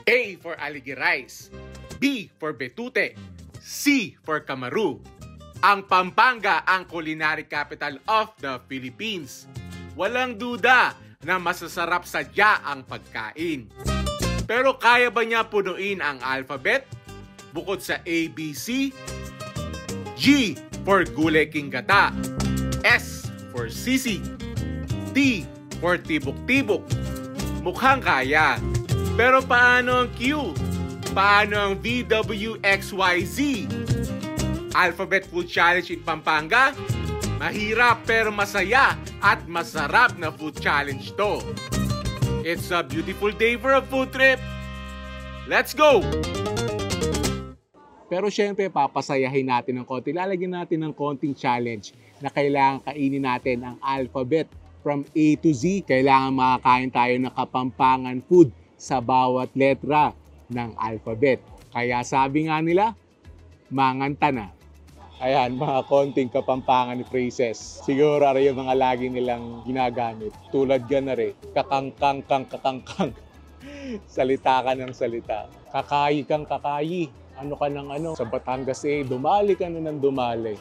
A for Aligirice, B for Betute, C for Camaru. Ang Pampanga ang culinary capital of the Philippines. Walang duda na masasarap sadya ang pagkain. Pero kaya ba niya punuin ang alphabet? Bukod sa A, B, C, G for Gulay King Gata, S for Sisig, T for Tibok-Tibok. Mukhang kaya. Pero paano ang Q? Paano ang VWXYZ? Alphabet Food Challenge in Pampanga? Mahirap pero masaya at masarap na food challenge to. It's a beautiful day for a food trip. Let's go! Pero syempre, papasayahin natin ng konti. Lalagyan natin ng konting challenge na kailangan kainin natin ang alphabet from A to Z. Kailangan makakain tayo ng Kapampangan food sa bawat letra ng alphabet. Kaya sabi nga nila, manganta na. Ayan, mga konting Kapampangan phrases. Siguro yung mga lagi nilang ginagamit. Tulad gan na rin, kakangkang. Salita ka ng salita. Kakayi kang kakayi. Ano ka ng ano. Sa Batangas dumali ka na ng dumali.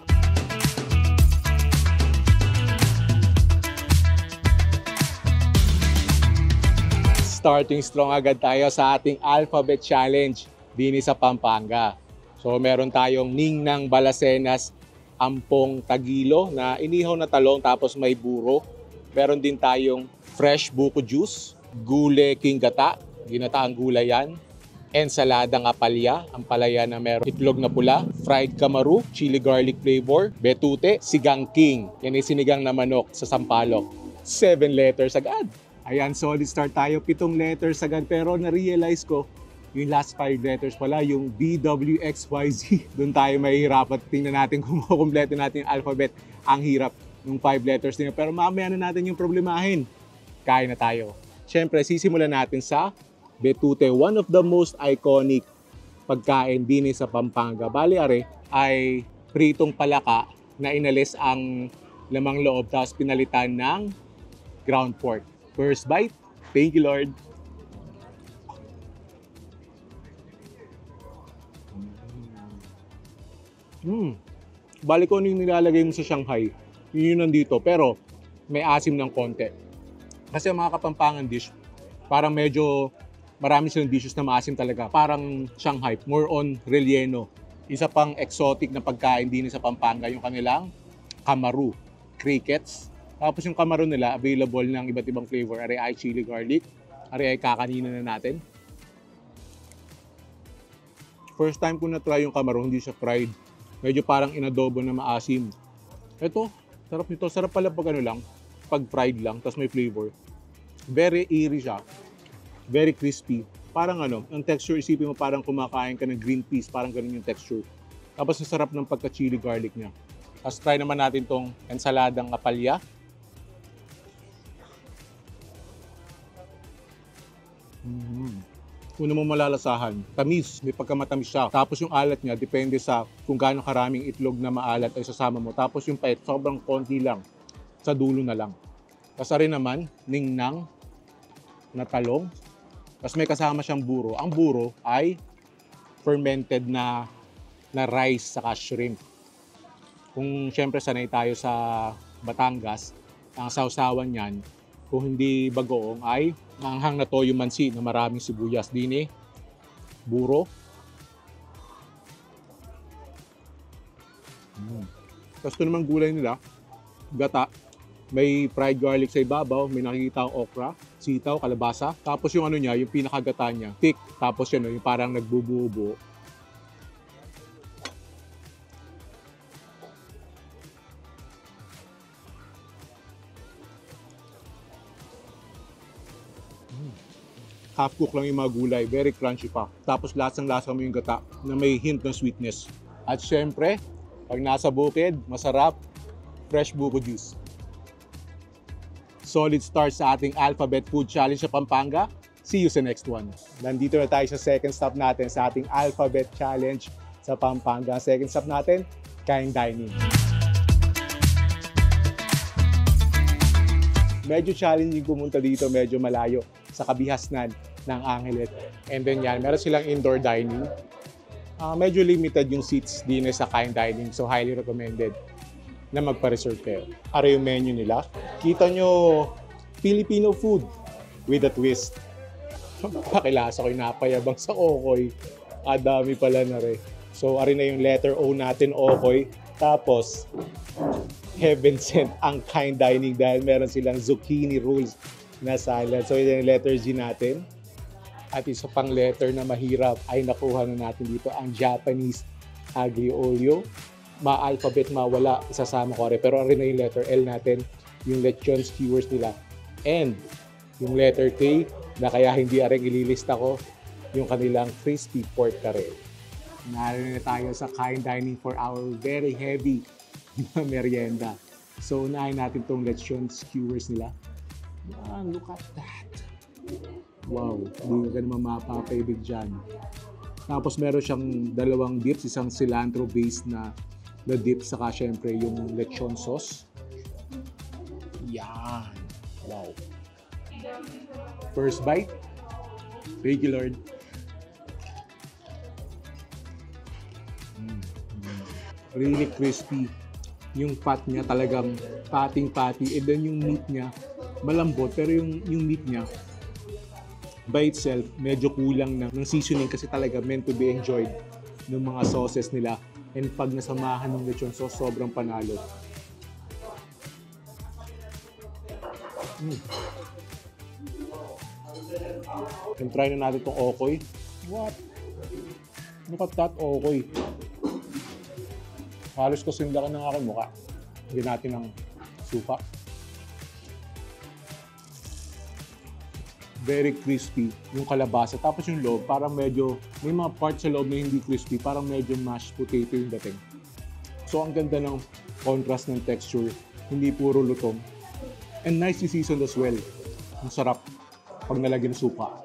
Starting strong agad tayo sa ating alphabet challenge din sa Pampanga. So meron tayong Ningnang Balacenas Ampong Tagilo na inihaw na talong tapos may buro. Meron din tayong fresh buko juice, Gulay King Gata, ginataang gulay yan. Ensaladang apalya, ang palaya na meron itlog na pula, fried Camaru, chili garlic flavor, betute, sigang king. Yan ay sinigang na manok sa sampalok. 7 letters agad. Ayan, solid start tayo. 7 letters agad. Pero na-realize ko, yung last 5 letters pala, yung BWXYZ. Doon tayo mahihirapan. Tingnan natin kung kumpleto natin yung alphabet. Ang hirap ng 5 letters nila. Pero mamaya na natin yung problemahin. Kaya na tayo. Siyempre, sisimulan natin sa betute. One of the most iconic pagkain din sa Pampanga. Bali, are, ay pritong palaka na inalis ang lamang loob tapos pinalitan ng ground pork. First bite. Thank you, Lord. Balik ko ano yung nilalagay mo sa Shanghai. Yun nandito. Pero may asim ng konti. Kasi ang mga Kapampangan dish, parang medyo marami silang dishes na maasim talaga. Parang Shanghai. More on relleno. Isa pang exotic na pagkain din sa Pampanga. Yung kanilang Camaru. Crickets. Tapos yung Camaru nila, available ng iba't ibang flavor. Ari ay chili garlic. Ari ay kakanina na natin. First time ko na-try yung Camaru, hindi siya fried. Medyo parang inadobo na maasim. Ito, sarap nito. Sarap pala pag ano lang, pag fried lang, tapos may flavor. Very airy siya. Very crispy. Parang ano, ang texture, isipin mo parang kumakain ka ng green peas. Parang ganun yung texture. Tapos ang sarap ng pagka-chili garlic niya. Tapos try naman natin tong ensaladang apalya. Una mo malalasahan, tamis, may pagkamatamis siya. Tapos yung alat niya, depende sa kung gaano karaming itlog na maalat ay sasama mo. Tapos yung pait, sobrang konti lang, sa dulo na lang. Tapos rin naman, ningnang na talong. Tapos may kasama siyang buro. Ang buro ay fermented na rice saka shrimp. Kung syempre sanay tayo sa Batangas, ang sausawan niyan, kung hindi bagoong ay manghang na toyo mansi na maraming sibuyas din buro. Tapos ito naman gulay nila, gata. May fried garlic sa ibabaw, may nakikita ang okra, sitaw, kalabasa. Tapos yung ano niya, yung pinakagata niya, thick. Tapos yun, yung parang nagbubuo-buo. Half-cook lang yung mga gulay, very crunchy pa. Tapos lasang-lasa mo yung gata na may hint ng sweetness. At syempre, pag nasa bukid, masarap, fresh buko juice. Solid start sa ating Alphabet Food Challenge sa Pampanga. See you sa next one. Nandito na tayo sa second stop natin sa ating Alphabet Challenge sa Pampanga. Second stop natin, Kaing Dining. Medyo challenging pumunta dito, medyo malayo sa Kabihasnan. ng Angeles. And then yan, meron silang indoor dining. Medyo limited yung seats din sa Kind Dining, so highly recommended na magpa-reserve kayo. Ara yung menu nila. Kita nyo, Filipino food with a twist. Pakilasa ko yung napayabang sa Okoy. Dami pala na rin. So, ari na yung letter O natin, Okoy. Tapos, heaven sent ang Kind Dining dahil meron silang zucchini rolls na salad. So, yun yung letter G natin. At isa pang letter na mahirap ay nakuha na natin dito, ang Japanese aglio olio. Ma-alphabet, mawala, isasama ko rin. Pero rin na yung letter L natin, yung lechon skewers nila. And yung letter K, na kaya hindi rin ililista ko, yung kanilang crispy pork curry. Naroon na tayo sa Kind Dining for our very heavy merienda. So, unahin natin itong lechon skewers nila. Look at that. Wow, hindi ka naman mapapaibig dyan. Tapos meron siyang dalawang dips, isang cilantro-based na dip, saka syempre yung lechon sauce. Yan. Wow. First bite. Thank you, Lord. Really crispy. Yung fat niya talagang pating-pati. And then yung meat niya, malambot. Pero yung meat niya, by itself, medyo kulang ng seasoning kasi talaga meant to be enjoyed ng mga sauces nila. And pag nasamahan ng lechon sauce, sobrang panalo. And try na natin itong Okoy. What? Look at that, Okoy. Halos kasindakan ng aking mukha. Hindi natin ng suka. Very crispy yung kalabasa. Tapos yung loob, parang medyo, may mga parts sa loob na hindi crispy, parang medyo mashed potato yung dating. So ang ganda ng contrast ng texture, hindi puro lutong. And nicely seasoned as well. Ang sarap pag nalagyan ng suka.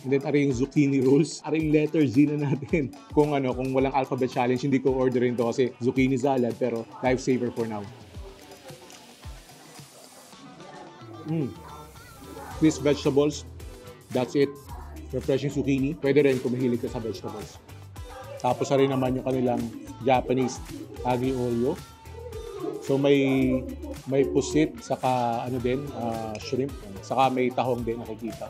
And then, ari yung zucchini rolls. Ari yung letter Z na natin. Kung walang alphabet challenge, hindi ko orderin to kasi zucchini salad, pero lifesaver for now. Crisp vegetables. That's it. Refreshing zucchini. Pwede rin kung mahilig ka sa vegetables. Tapos rin naman yung kanilang Japanese aglio olio. So may pusit, saka shrimp, saka may tahong din nakikita.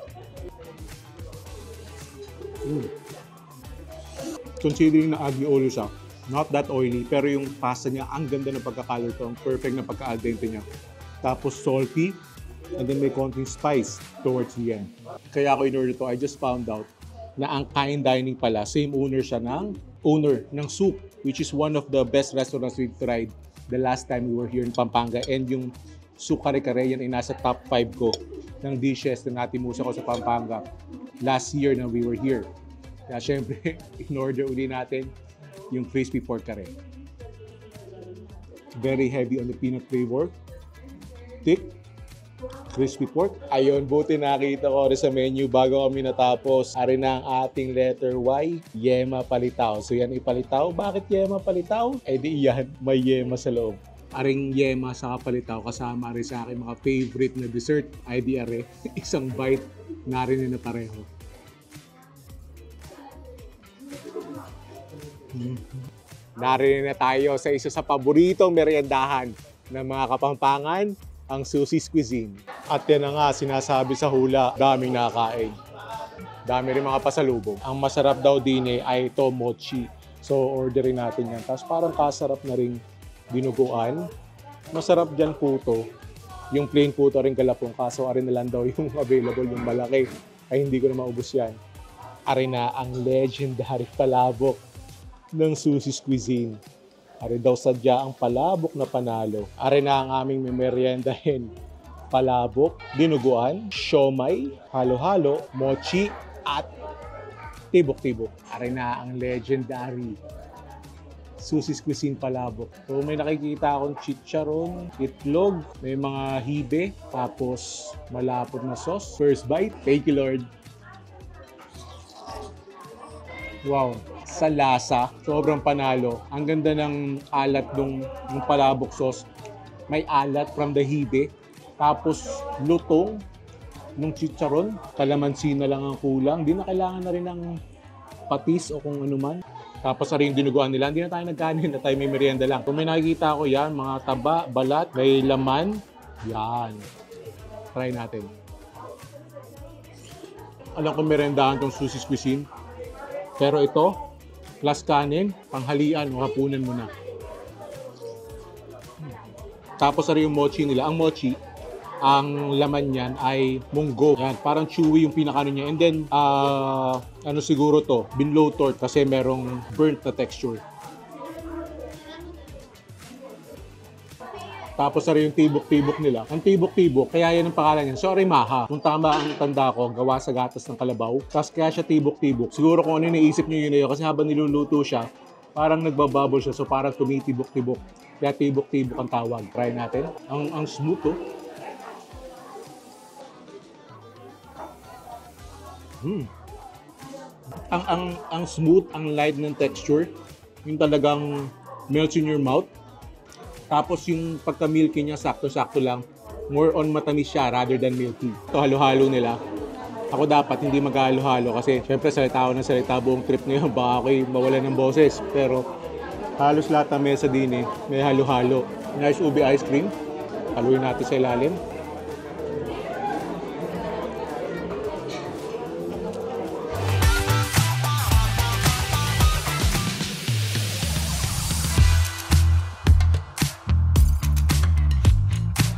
Considering na aglio olio siya, not that oily, pero yung pasta niya, ang ganda ng pagkakaluto, ang perfect na pagka-al dente niya. Tapos salty, and then may konting spice towards the end. Kaya ako in-order to, I just found out na ang Kind Dining pala, same owner siya owner ng Soup, which is one of the best restaurants we've tried the last time we were here in Pampanga. And yung Soup Kare-Kare, yan ay nasa top 5 ko ng dishes na natimusa ko sa Pampanga last year na we were here. Kaya syempre, in-order uli natin yung crispy pork curry. Very heavy on the peanut flavor. Thick. Crispy pork. Ayun, buti nakita ko rin sa menu bago kami natapos. Ari na ang ating letter Y, yema palitaw. So yan ipalitaw. Bakit yema palitaw? Eh di yan, may yema sa loob. Aring yema sa palitaw kasama rin sa aking mga favorite na dessert. Ay di are, isang bite narinig na pareho. Narinig na tayo sa isa sa paboritong meriendahan ng mga Kapampangan, ang Susie's Cuisine. At yan na nga, sinasabi sa hula, daming nakakain. Dami rin mga pasalubong. Ang masarap daw din ay ito, mochi. So, orderin natin yan. Tapos parang kasarap na rin dinuguan. Masarap dyan puto. Yung plain puto rin galapong. Kaso, arin na lang daw yung available, yung malaki. Ay hindi ko na maubos yan. Arin na ang legendary palabok ng Susie's Cuisine. Ari daw sadya ang palabok na panalo. Ari na ang aming memoryendahin. Palabok, dinuguan, siomay, halo-halo, mochi, at tibok-tibok. Ari na ang legendary Susie's Cuisine palabok. So may nakikita akong chicharon, itlog, may mga hibe, tapos malapot na sauce. First bite, thank you Lord. Wow, sa lasa, sobrang panalo. Ang ganda ng alat ng palabok sauce. May alat from the hibe. Tapos lutong, ng chicharon. Kalamansi na lang ang kulang. Di na kailangan na rin ng patis o kung ano man. Tapos rin yung dinuguan nila. Hindi na tayo nagkanin na tayo may merienda lang. Kung may nakikita ko yan, mga taba, balat, may laman. Yan. Try natin. Alam ko merendahan tong Susie's Cuisine. Pero ito, plus kanin, panghalian, hapunan mo na. Tapos rin yung mochi nila. Ang mochi, ang laman niyan ay munggo. Yan, parang chewy yung pinakano niya. And then, ano siguro to, binlow tort kasi merong burnt na texture. Tapos rin yung tibok-tibok nila. Ang tibok-tibok, kaya yan ang pangalan niya. Sorry, Maha. Kung tama ang tanda ko, gawa sa gatas ng kalabaw. Tapos kaya siya tibok-tibok. Siguro kung ano yung naisip niyo yun na yun. Kasi habang niluluto siya, parang nagbabubble siya. So parang tumitibok-tibok. Kaya tibok-tibok ang tawag. Try natin. Ang smooth to. Ang smooth, ang light ng texture. Yung talagang melts in your mouth. Tapos yung pagka-milky niya, sakto-sakto lang. More on matamis siya rather than milky. Ito, halo-halo nila. Ako dapat hindi mag-halo-halo kasi syempre salita ako ng salita buong trip ngayon. Baka ako'y mawalan ng boses. Pero halos lahat ng mesa din may halo-halo. Nice ubi ice cream. Haluin natin sa ilalim.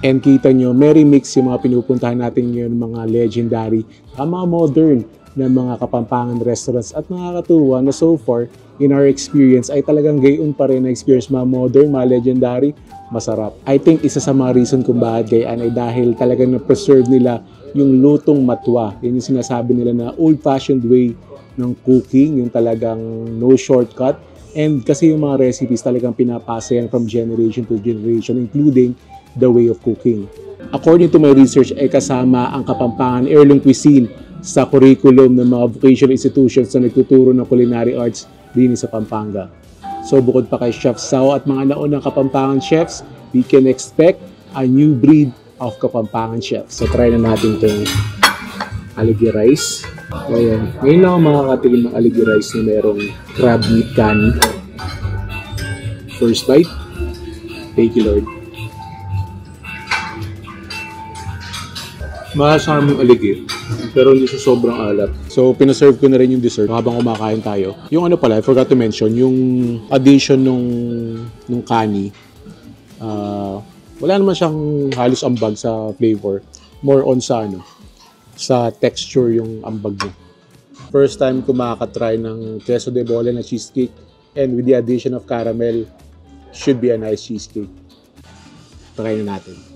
And kita nyo, merry mix yung mga pinupuntahan natin ngayon, mga legendary, mga modern na mga Kapampangan restaurants. At nakakatuwa na so far, in our experience, ay talagang gayon pa rin na experience mga modern, mga legendary, masarap. I think isa sa mga reason kung bakit gayon ay dahil talagang na-preserve nila yung lutong matwa. Yan yung sinasabi nila na old-fashioned way ng cooking, yung talagang no shortcut. And kasi yung mga recipes talagang pinapasa yan from generation to generation, including the way of cooking. According to my research, ay kasama ang Kapampangan Heirloom Cuisine sa curriculum ng mga vocational institutions na nagtuturo ng culinary arts din sa Pampanga. So bukod pa kay Chef Sao at mga naunang Kapampangan chefs, we can expect a new breed of Kapampangan chefs. So try na natin itong aligi rice. Ayan. Ngayon lang ako makakatikim ng aligi rice na merong crab meat kanin. First bite. Thank you, Lord. Masarap yung aligi, pero hindi siya sobrang alat. So, pinaserve ko na rin yung dessert habang kumakain tayo. Yung ano pala, I forgot to mention, yung addition nung kani, wala naman siyang halos ambag sa flavor. More on sa texture yung ambag niya. First time ko makakatry ng queso de bola na cheesecake, and with the addition of caramel, should be a nice cheesecake. Try na natin.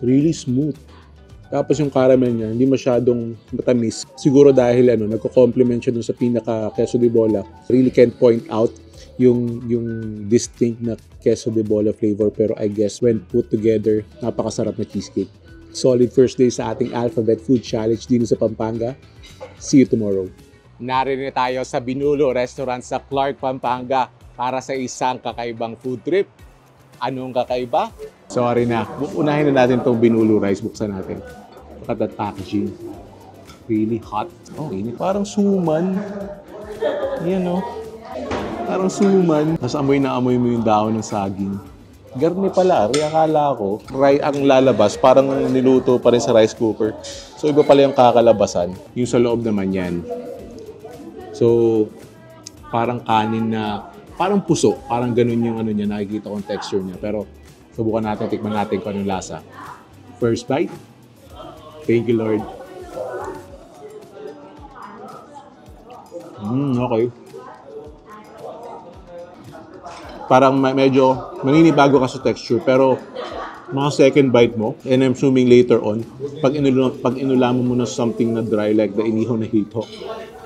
Really smooth. Tapos yung caramel niya, hindi masyadong matamis. Siguro dahil nagko-complement siya dun sa pinaka queso de bola. Really can't point out yung distinct na queso de bola flavor, pero I guess when put together, napakasarap na cheesecake. Solid first day sa ating Alphabet Food Challenge dito sa Pampanga. See you tomorrow. Narinig tayo sa Binulo Restaurant sa Clark, Pampanga para sa isang kakaibang food trip. Anong kakaiba? Sorry na. Unahin na natin itong Binulo rice. Buksan natin. Look at that packaging. Really hot. Oh, ini parang suman. Yan o. Parang suman. Tapos amoy na amoy mo yung dahon ng saging. Garni pala. Akala ko, ang lalabas, parang niluto pa rin sa rice cooker. So iba pala yung kakalabasan. Yung sa loob naman yan. So, parang kanin na parang puso, parang ganun yung niya, nakikita kong texture niya. Pero subukan natin, tikman natin kung anong lasa. First bite. Thank you, Lord. Okay. Parang medyo maninibago ka sa texture, pero mga second bite mo, and I'm assuming later on, pag inulaman mo na something na dry like the inihaw na hito,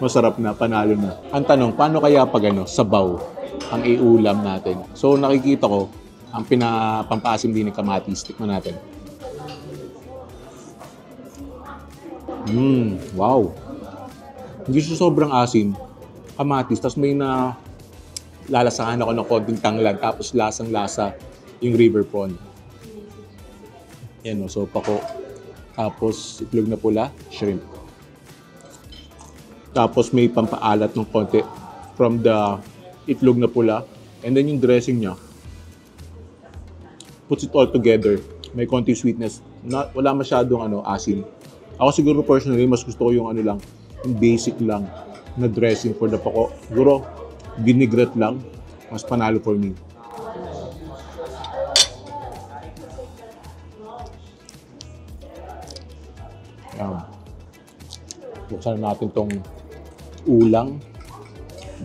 masarap na, panalo na. Ang tanong, paano kaya pag sabaw ang iulam natin? So nakikita ko, ang pinapampasim din ng kamatis. Tikman natin. Wow. Hindi siya sobrang asim. Kamatis, tapos may lalasahan ako ng konting tanglan, tapos lasang-lasa yung river prawn. Yan o, sopa ko. Tapos itlog na pula, shrimp. Tapos may pampaalat ng konti from the itlog na pula. And then yung dressing niya, puts it all together. May konti sweetness. Wala masyadong asin. Ako siguro personally, mas gusto ko yung lang, yung basic lang na dressing for the pako. Siguro, vinaigrette lang, mas panalo for me. Yan. Buksan natin tong ulang.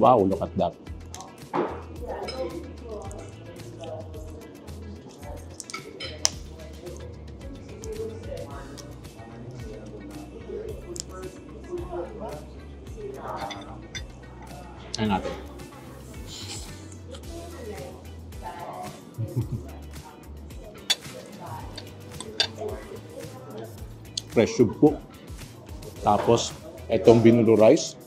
Wow, look at that. Ayan natin. Fresh sugpo. Tapos, itong binulo rice.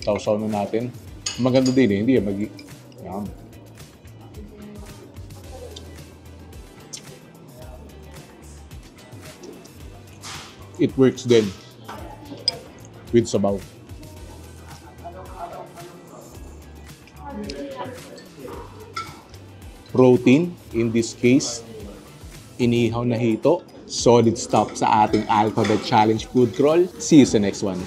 Sausaw na natin. Maganda din eh, hindi yan. It works din with sabaw. Protein, in this case, inihaw na hito. Solid stop sa ating Alphabet Challenge food crawl. See you sa next one.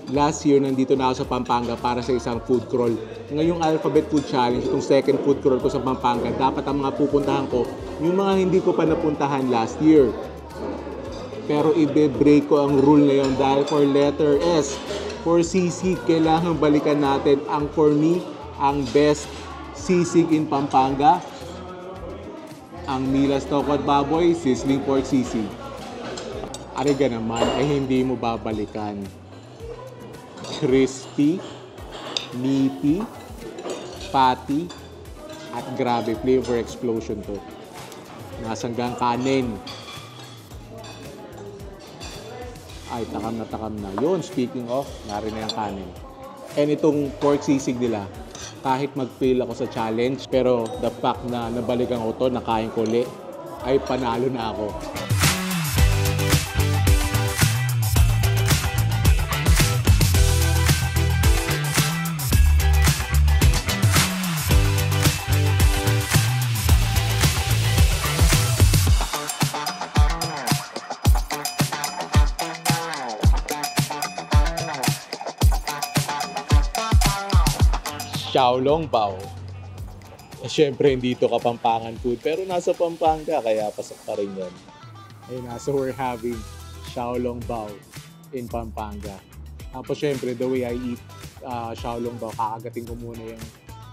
Last year, nandito na ako sa Pampanga para sa isang food crawl. Ngayong Alphabet Food Challenge, itong second food crawl ko sa Pampanga, dapat ang mga pupuntahan ko, yung mga hindi ko pa napuntahan last year. Pero i-break ko ang rule na yun dahil for letter S, for sisig, kailangan balikan natin ang for me, ang best sisig in Pampanga, ang Mila's Toko at Baboy, sizzling pork sisig. Ariga naman ay hindi mo babalikan. Crispy, meaty, patty, at grabe, flavor explosion to. Nasanggang kanin. Ay, takam na. Yun, speaking of, nari na yung kanin. And itong pork sisig nila, kahit mag-fail ako sa challenge, pero the fact na nabalikan ko to, nakain ko ulit, ay panalo na ako. Xiaolong Bao. Siyempre, hindi ito Kapampangan food, pero nasa Pampanga, kaya pasok pa rin yan. Ayun na, so we're having Xiaolong Bao in Pampanga. Tapos siyempre, the way I eat Xiaolong Bao, kakagating ko muna yung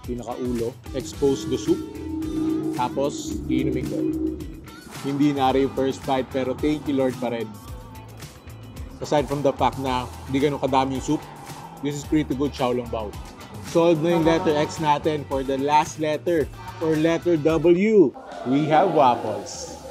pinakaulo, expose the soup, tapos iinumin ko. Hindi na rin first bite, pero thank you Lord pa rin. Aside from the fact na hindi ganun kadami yung soup, this is pretty good Xiaolong Bao. Solved na yung letter X natin. For the last letter, or letter W, we have waffles.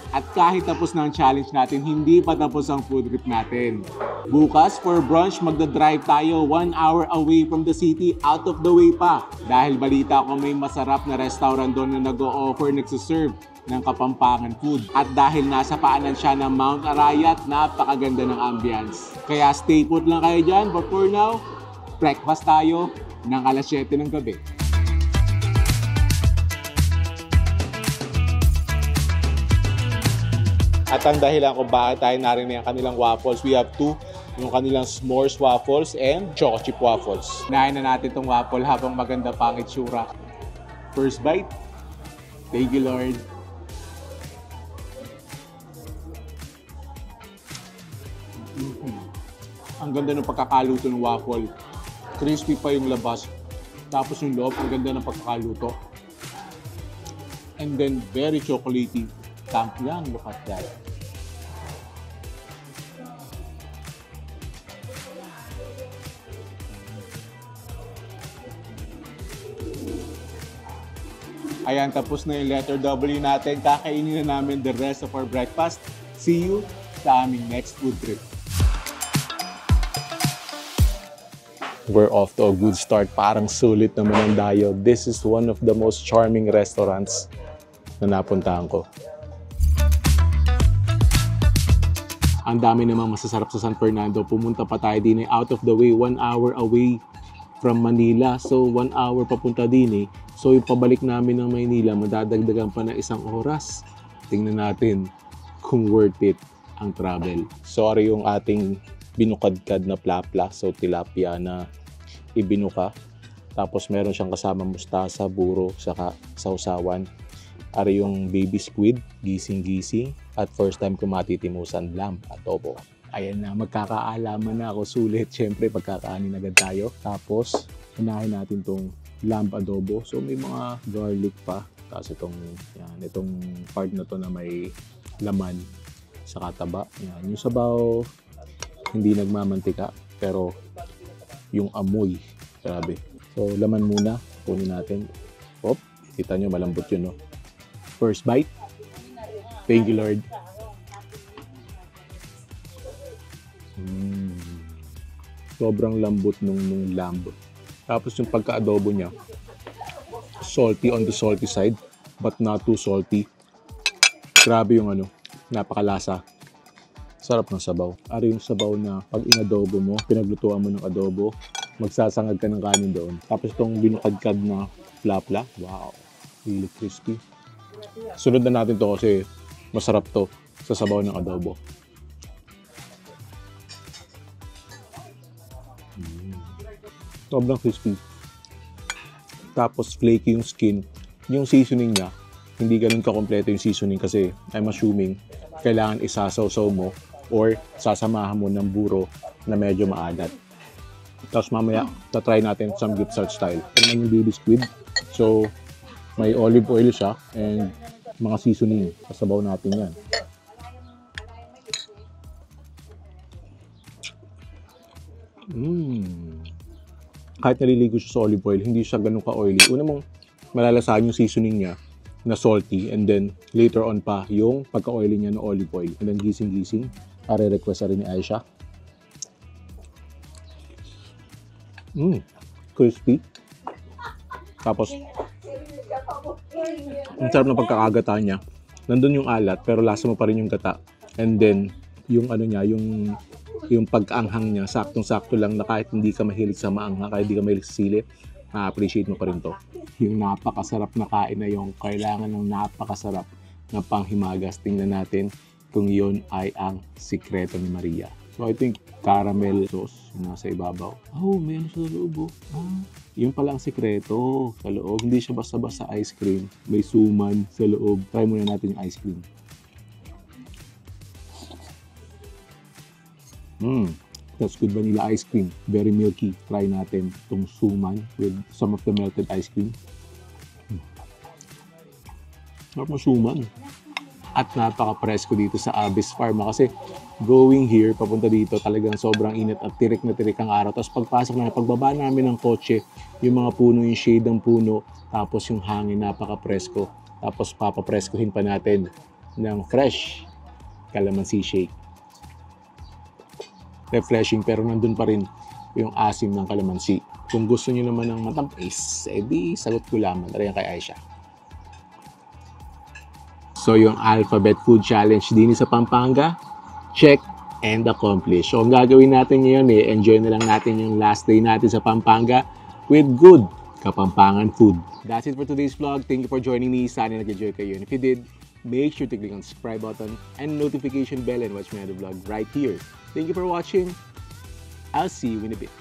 At kahit tapos na ang challenge natin, hindi pa tapos ang food trip natin. Bukas, for brunch, magdadrive tayo 1 hour away from the city, out of the way pa. Dahil balita ko may masarap na restaurant doon na nag-o-offer, nagsiserve ng Kapampangan food. At dahil nasa paanan siya ng Mount Arayat, napakaganda ng ambience. Kaya stay put lang kayo dyan, but for now, breakfast tayo ng alas 7 ng gabi. At ang dahilan kung bakit tayo narinig ang kanilang waffles, we have two. Yung kanilang s'mores waffles and choco chip waffles. Nain na natin itong waffle habang maganda pang itsura. First bite. Thank you, Lord. Ang ganda ng pagkakaluto ng waffle. Crispy pa yung labas. Tapos yung loob, ang ganda ng pagkakaluto. And then, very chocolatey. Lang, look at that. Ayan, tapos na yung letter W natin. Kakainin na namin the rest of our breakfast. See you sa aming next food trip. we're off to a good start. Parang sulit naman ang dayo. This is one of the most charming restaurants na napuntahan ko. Ang dami namang masasarap sa San Fernando. Pumunta pa tayo din out of the way, 1 hour away from Manila. So 1 hour papunta din. So yung pabalik namin ng Maynila, madadagdagan pa na 1 oras. Tingnan natin kung worth it ang travel. Sorry yung ating binukadkad na plapla, so tilapia na ibinuka. Tapos meron siyang kasama mustasa, buro, saka sausawan. Ari yung baby squid, gising-gising. At first time ko matitimusan, lamb adobo. Ayan na, magkakaalaman na ako. Sulit, syempre pagkakaanin agad tayo. Tapos, unahin natin tong lamb adobo. So may mga garlic pa. Tapos itong part na to na may laman, saka taba. Yan. Yung sabaw, hindi nagmamantika, pero yung amoy, grabe. So, laman muna, kunin natin. Hop, kita nyo, malambot yun, no? First bite. Thank you, Lord. Sobrang lambot nung lamb. Tapos yung pagka-adobo niya, salty on the salty side, but not too salty. Grabe yung napakalasa. Sarap ng sabaw. Ari yung sabaw na pag inadobo mo, pinaglutuan mo ng adobo, magsasangag ka ng kanin doon. Tapos itong binukadkad na plapla, wow, really crispy. Sunod na natin to kasi masarap to sa sabaw ng adobo. Sobrang crispy. Tapos flaky yung skin. Yung seasoning niya, hindi ganun kakompleto yung seasoning kasi I'm assuming kailangan isasaw-saw mo or sasamahan mo ng buro na medyo maalat. Tapos mamaya, tatry natin some samgyupsal style. Ito yung baby squid. So, may olive oil siya and mga seasoning. Kasabaw natin yan. Kahit naliligo siya sa olive oil, hindi siya ganun ka-oily. Una mong malalasahan yung seasoning niya na salty and then later on pa yung pagka-oily niya na olive oil. And then gising-gising. Request rin ni Aisha. Crispy. Tapos, ang sarap ng pagkakagata niya. Nandun yung alat, pero lasa mo pa rin yung gata. And then, yung niya, yung pagkaanghang niya, saktong-sakto lang na kahit hindi ka mahilig sa maanghang, kahit hindi ka mahilig sa sili, ma-appreciate mo pa rin to. Yung napakasarap na kain na yung kailangan ng napakasarap na panghimagas. Tingnan natin kung yun ay ang sikreto ni Maria. So I think caramel sauce yung nasa ibabaw. Oh, may sa loob. Yun pala ang sikreto sa loob. Hindi siya basta-basta ice cream. May suman sa loob. Try muna natin yung ice cream. That's good vanilla ice cream. Very milky. Try natin itong suman with some of the melted ice cream. Sarap na suman. At napaka-presko dito sa Abyss Pharma kasi going here, papunta dito, talagang sobrang init at tirik na tirik ang araw. Tapos pagpasok namin, pagbaba namin ng kotse, yung mga puno, yung shade ng puno, tapos yung hangin, napaka-presko. Tapos papapreskohin pa natin ng fresh calamansi shake. Refreshing pero nandun pa rin yung asim ng calamansi. Kung gusto niyo naman ng matamis, edi sagot ko lamang rin kay Aisha. So yung Alphabet Food Challenge din sa Pampanga, check and accomplish. So ang gagawin natin ngayon enjoy na lang natin yung last day natin sa Pampanga with good Kapampangan food. That's it for today's vlog. Thank you for joining me. Sana nag-enjoy kayo. And if you did, make sure to click on the subscribe button and notification bell and watch my other vlog right here. Thank you for watching. I'll see you in a bit.